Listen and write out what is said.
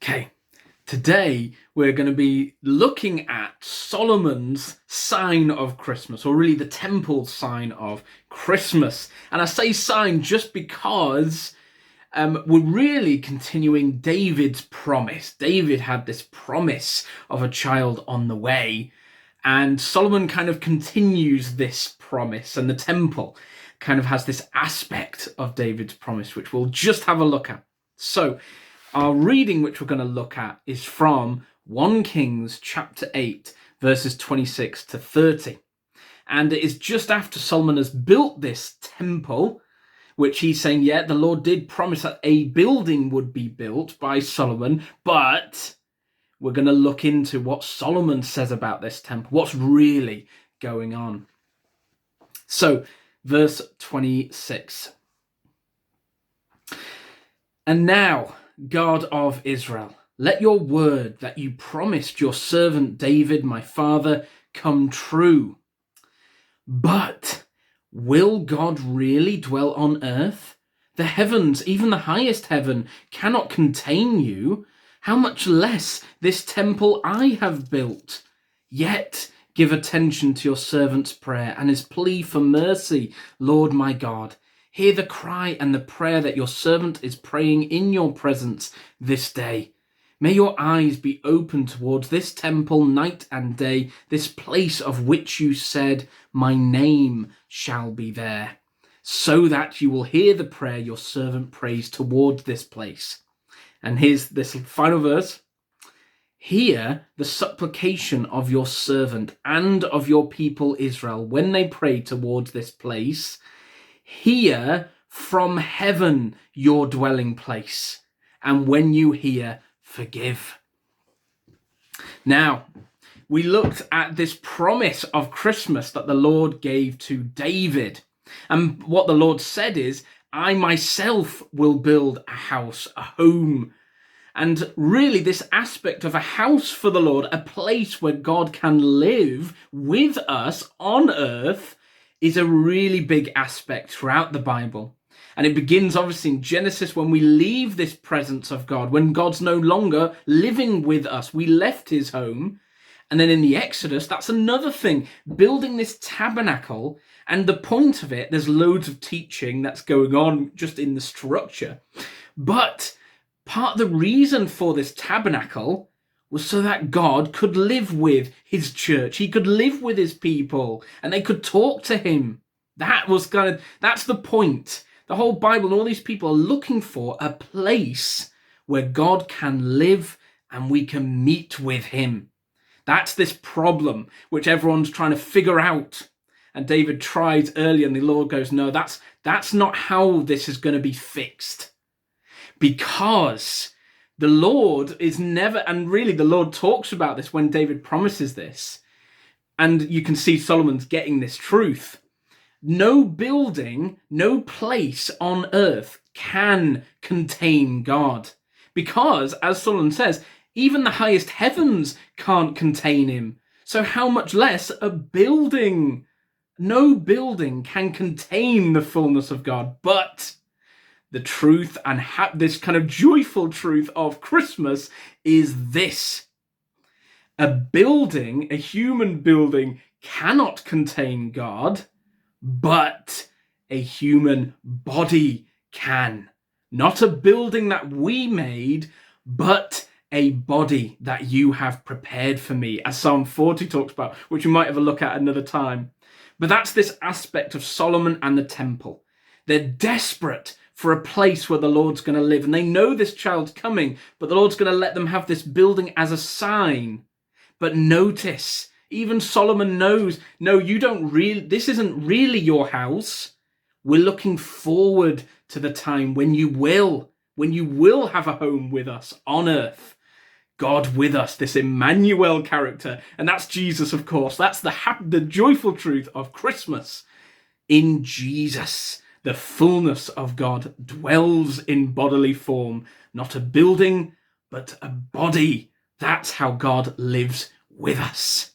Okay, today we're going to be looking at Solomon's sign of Christmas, or really the temple sign of Christmas. And I say sign just because we're really continuing David's promise. David had this promise of a child on the way, and Solomon kind of continues this promise, and the temple kind of has this aspect of David's promise, which we'll just have a look at. So, our reading, which we're going to look at, is from 1 Kings chapter 8, verses 26 to 30. And it is just after Solomon has built this temple, which he's saying, yeah, the Lord did promise that a building would be built by Solomon, but we're going to look into what Solomon says about this temple, what's really going on. So, verse 26. And now, God of Israel, let your word that you promised your servant David, my father, come true. But will God really dwell on earth? The heavens, even the highest heaven, cannot contain you. How much less this temple I have built? Yet give attention to your servant's prayer and his plea for mercy, Lord my God. Hear the cry and the prayer that your servant is praying in your presence this day. May your eyes be open towards this temple night and day, this place of which you said, my name shall be there, so that you will hear the prayer your servant prays towards this place. And here's this final verse. Hear the supplication of your servant and of your people Israel when they pray towards this place. Hear from heaven your dwelling place, and when you hear, forgive. Now, we looked at this promise of Christmas that the Lord gave to David. And what the Lord said is, I myself will build a house, a home. And really this aspect of a house for the Lord, a place where God can live with us on earth, is a really big aspect throughout the Bible. And it begins obviously in Genesis when we leave this presence of God, when God's no longer living with us. We left his home. And then in the Exodus, that's another thing, building this tabernacle. And the point of it, there's loads of teaching that's going on just in the structure. But part of the reason for this tabernacle was so that God could live with his church. He could live with his people and they could talk to him. That's the point. The whole Bible and all these people are looking for a place where God can live and we can meet with him. That's this problem which everyone's trying to figure out. And David tried earlier and the Lord goes, no, that's not how this is going to be fixed. Because the Lord is never, and really the Lord talks about this when David promises this. And you can see Solomon's getting this truth. No building, no place on earth can contain God. Because, as Solomon says, even the highest heavens can't contain him. So how much less a building? No building can contain the fullness of God. But the truth and this kind of joyful truth of Christmas is this. A building, a human building, cannot contain God, but a human body can. Not a building that we made, but a body that you have prepared for me, as Psalm 40 talks about, which we might have a look at another time. But that's this aspect of Solomon and the temple. They're desperate for a place where the Lord's going to live. And they know this child's coming, but the Lord's going to let them have this building as a sign. But notice, even Solomon knows, no, this isn't really your house. We're looking forward to the time when you will have a home with us on earth. God with us, this Emmanuel character. And that's Jesus, of course. That's the joyful truth of Christmas. In Jesus, the fullness of God dwells in bodily form, not a building, but a body. That's how God lives with us.